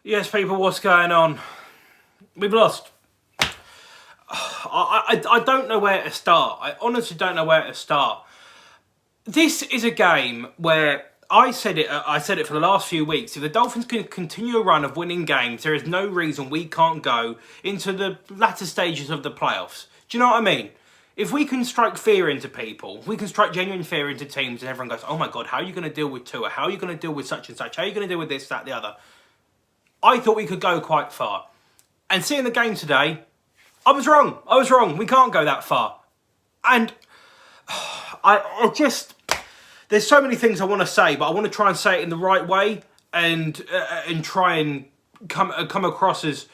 Yes, people, what's going on? We've lost. I don't know where to start. I honestly don't know where to start. This is a game where I said it for the last few weeks. If the Dolphins can continue a run of winning games, there is no reason we can't go into the latter stages of the playoffs. Do you know what I mean? If we can strike fear into people, if we can strike genuine fear into teams and everyone goes, oh my God, how are you going to deal with Tua? How are you going to deal with such and such? How are you going to deal with this, that, the other? I thought we could go quite far. And seeing the game today, I was wrong. We can't go that far. And I just... There's so many things I want to say, but I want to try and say it in the right way and try and come across as...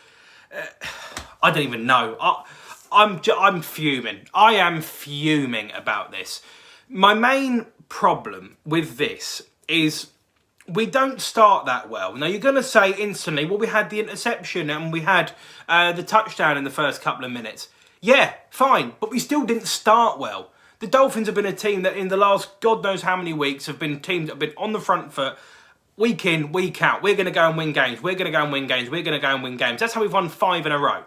I don't even know. I'm fuming. I am fuming about this. My main problem with this is... we don't start that well. Now, you're going to say instantly, well, we had the interception and we had the touchdown in the first couple of minutes. Yeah, fine, but we still didn't start well. The Dolphins have been a team that in the last God knows how many weeks have been teams that have been on the front foot, week in, week out. We're going to go and win games. We're going to go and win games. We're going to go and win games. That's how we've won 5 in a row.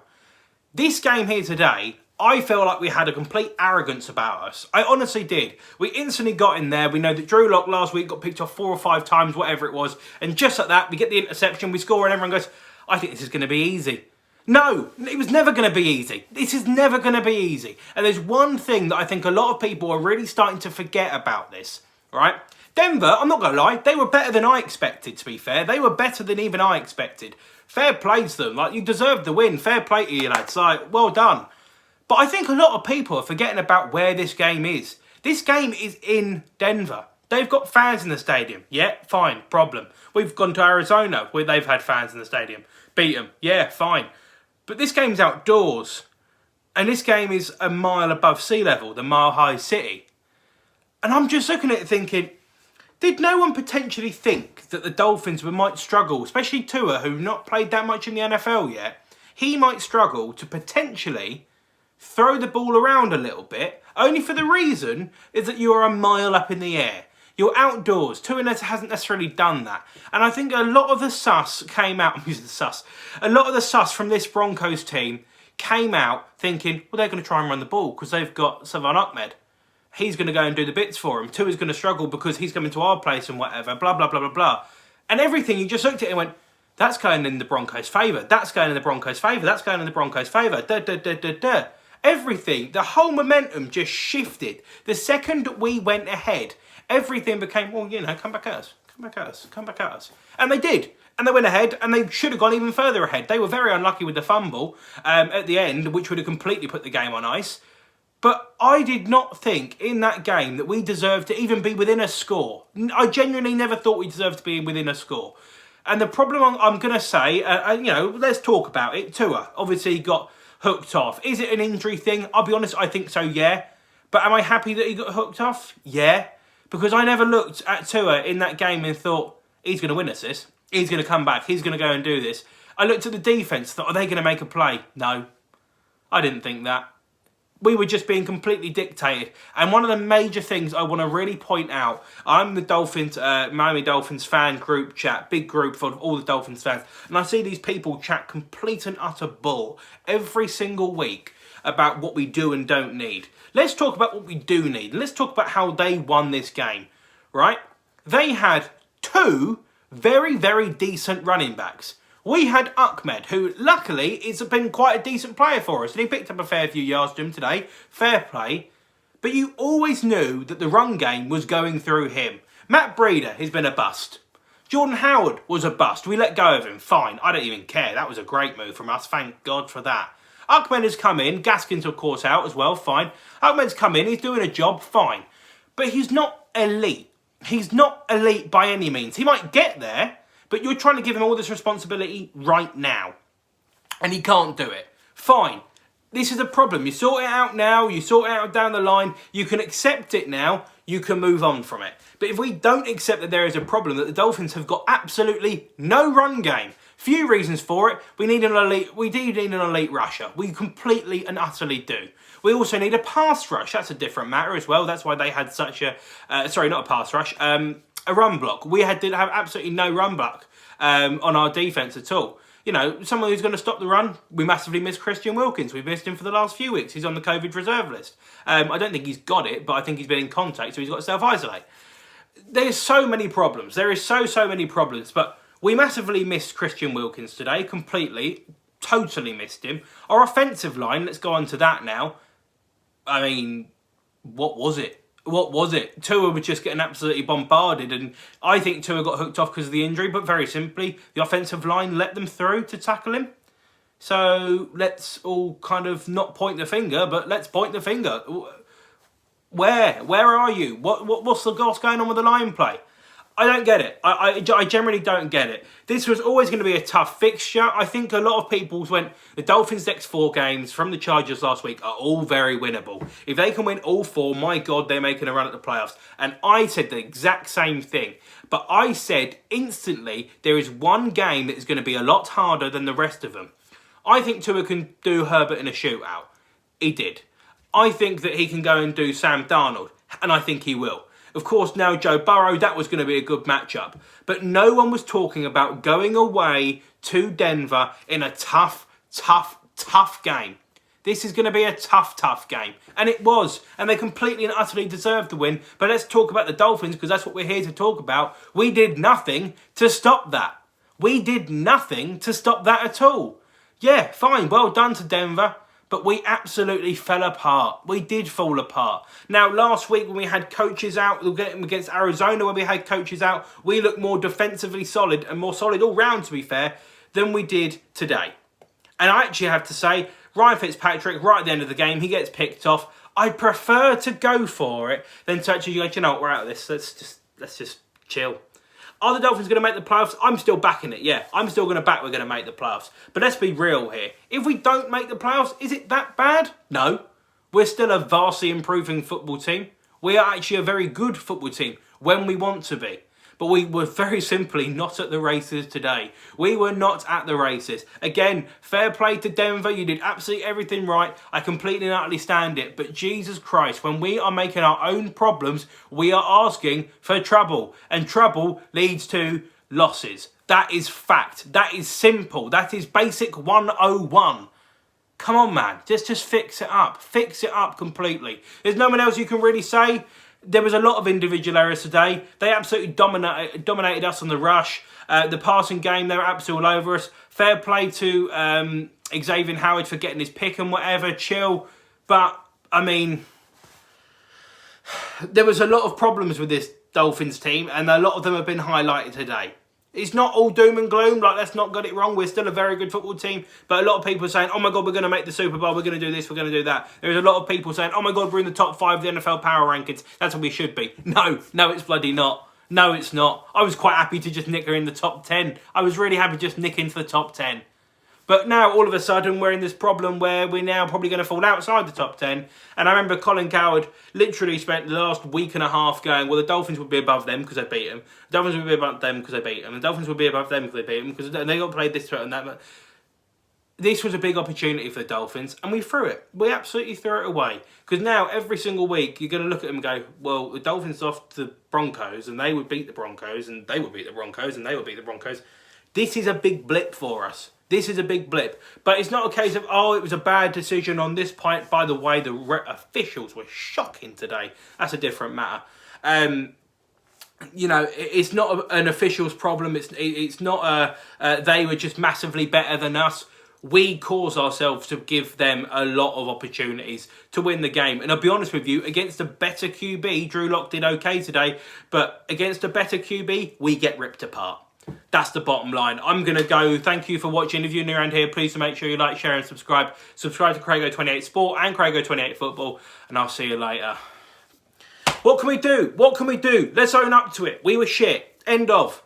This game here today, I feel like we had a complete arrogance about us. I honestly did. We instantly got in there. We know that Drew Lock last week got picked off 4 or 5 times, whatever it was. And just like that, we get the interception, we score, and everyone goes, I think this is going to be easy. No, it was never going to be easy. This is never going to be easy. And there's one thing that I think a lot of people are really starting to forget about this, right? Denver, I'm not going to lie, they were better than I expected, to be fair. They were better than even I expected. Fair play to them. Like, you deserved the win. Fair play to you, lads. Like, well done. But I think a lot of people are forgetting about where this game is. This game is in Denver. They've got fans in the stadium. Yeah, fine, problem. We've gone to Arizona where they've had fans in the stadium. Beat them. Yeah, fine. But this game's outdoors. And this game is a mile above sea level, the Mile High City. And I'm just looking at it thinking, did no one potentially think that the Dolphins might struggle, especially Tua, who've not played that much in the NFL yet? He might struggle to potentially throw the ball around a little bit, only for the reason is that you are a mile up in the air. You're outdoors. Tua hasn't necessarily done that. And I think a lot of the sus came out, I'm using the sus, a lot of the sus from this Broncos team came out thinking, well, they're going to try and run the ball because they've got Savon Ahmed. He's going to go and do the bits for him. Tua's going to struggle because he's coming to our place and whatever, blah, blah, blah, blah, blah. And everything, you just looked at it and went, that's going in the Broncos' favour. That's going in the Broncos' favour. That's going in the Broncos' favour. Da, da, da, da, da. Everything, the whole momentum just shifted. The second we went ahead, everything became, well, you know, come back at us, come back at us, come back at us. And they did. And they went ahead, and they should have gone even further ahead. They were very unlucky with the fumble at the end, which would have completely put the game on ice. But I did not think in that game that we deserved to even be within a score. I genuinely never thought we deserved to be within a score. And the problem I'm going to say, you know, let's talk about it. Tua obviously got hooked off. Is it an injury thing? I'll be honest, I think so, yeah. But am I happy that he got hooked off? Yeah. Because I never looked at Tua in that game and thought, he's going to win us this. He's going to come back. He's going to go and do this. I looked at the defence, thought, are they going to make a play? No. I didn't think that. We were just being completely dictated. And one of the major things I want to really point out, I'm the Dolphins, Miami Dolphins fan group chat, big group for all the Dolphins fans. And I see these people chat complete and utter bull every single week about what we do and don't need. Let's talk about what we do need. Let's talk about how they won this game, right? They had 2 very, very decent running backs. We had Ahmed, who luckily has been quite a decent player for us. And he picked up a fair few yards to him today. Fair play. But you always knew that the run game was going through him. Matt Breida has been a bust. Jordan Howard was a bust. We let go of him. Fine. I don't even care. That was a great move from us. Thank God for that. Ahmed has come in. Gaskins, of course, out as well. Fine. Ahmed's come in. He's doing a job. Fine. But he's not elite. He's not elite by any means. He might get there. But you're trying to give him all this responsibility right now. And he can't do it. Fine. This is a problem. You sort it out now. You sort it out down the line. You can accept it now. You can move on from it. But if we don't accept that there is a problem, that the Dolphins have got absolutely no run game, few reasons for it. We do need an elite rusher. We completely and utterly do. We also need a pass rush. That's a different matter as well. That's why they had such a... sorry, not a pass rush. A run block. We did have absolutely no run block on our defence at all. You know, someone who's going to stop the run. We massively miss Christian Wilkins. We've missed him for the last few weeks. He's on the COVID reserve list. I don't think he's got it, but I think he's been in contact, so he's got to self-isolate. There's so many problems. There is so many problems, but we massively missed Christian Wilkins today, completely, totally missed him. Our offensive line, let's go on to that now. I mean, what was it? What was it? Tua was just getting absolutely bombarded, and I think Tua got hooked off because of the injury, but very simply, the offensive line let them through to tackle him. So let's all kind of not point the finger, but let's point the finger. Where are you? What's going on with the line play? I don't get it. I generally don't get it. This was always going to be a tough fixture. I think a lot of people went, the Dolphins' next 4 games from the Chargers last week are all very winnable. If they can win all 4, my God, they're making a run at the playoffs. And I said the exact same thing. But I said instantly, there is one game that is going to be a lot harder than the rest of them. I think Tua can do Herbert in a shootout. He did. I think that he can go and do Sam Darnold. And I think he will. Of course, now Joe Burrow, that was going to be a good matchup. But no one was talking about going away to Denver in a tough game. This is going to be a tough game. And it was. And they completely and utterly deserved the win. But let's talk about the Dolphins, because that's what we're here to talk about. We did nothing to stop that. We did nothing to stop that at all. Yeah, fine. Well done to Denver. But we absolutely fell apart. We did fall apart. Now, last week when we had coaches out, against Arizona when we had coaches out, we looked more defensively solid and more solid all round, to be fair, than we did today. And I actually have to say, Ryan Fitzpatrick, right at the end of the game, he gets picked off. I prefer to go for it than to actually go, you know what, we're out of this. Let's just chill. Are the Dolphins going to make the playoffs? I'm still backing it, yeah. I'm still going to back we're going to make the playoffs. But let's be real here. If we don't make the playoffs, is it that bad? No. We're still a vastly improving football team. We are actually a very good football team when we want to be. But we were very simply not at the races today. We were not at the races. Again, fair play to Denver. You did absolutely everything right. I completely and utterly stand it. But Jesus Christ, when we are making our own problems, we are asking for trouble. And trouble leads to losses. That is fact. That is simple. That is basic 101. Come on, man. Just fix it up. Fix it up completely. There's no one else you can really say. There was a lot of individual errors today. They absolutely dominated us on the rush. The passing game, they were absolutely all over us. Fair play to Xavier Howard for getting his pick and whatever. Chill. But, I mean, there was a lot of problems with this Dolphins team, and a lot of them have been highlighted today. It's not all doom and gloom. Like, let's not get it wrong. We're still a very good football team. But a lot of people are saying, oh my God, we're going to make the Super Bowl. We're going to do this. We're going to do that. There's a lot of people saying, oh my God, we're in the top 5 of the NFL power rankings. That's what we should be. No, it's bloody not. No, it's not. I was quite happy to just nick her in the top 10. I was really happy to just nick into the top 10. But now, all of a sudden, we're in this problem where we're now probably going to fall outside the top 10. And I remember Colin Coward literally spent the last week and a half going, well, the Dolphins would be above them because they beat them. The Dolphins would be above them because they beat them. The Dolphins would be above them because they beat them because they got played this threat and that. But this was a big opportunity for the Dolphins, and we threw it. We absolutely threw it away. Because now, every single week, you're going to look at them and go, well, the Dolphins off to the Broncos, and they would beat the Broncos, and they would beat the Broncos, and they would beat the Broncos. This is a big blip for us. This is a big blip. But it's not a case of, oh, it was a bad decision on this point. By the way, the officials were shocking today. That's a different matter. You know, it's not an officials problem. It's not they were just massively better than us. We cause ourselves to give them a lot of opportunities to win the game. And I'll be honest with you, against a better QB, Drew Lock did okay today. But against a better QB, we get ripped apart. That's the bottom line. I'm going to go. Thank you for watching. If you're new around here, please make sure you like, share and subscribe. Subscribe to Craigo28 Sport and Craigo28 Football. And I'll see you later. What can we do? What can we do? Let's own up to it. We were shit. End of.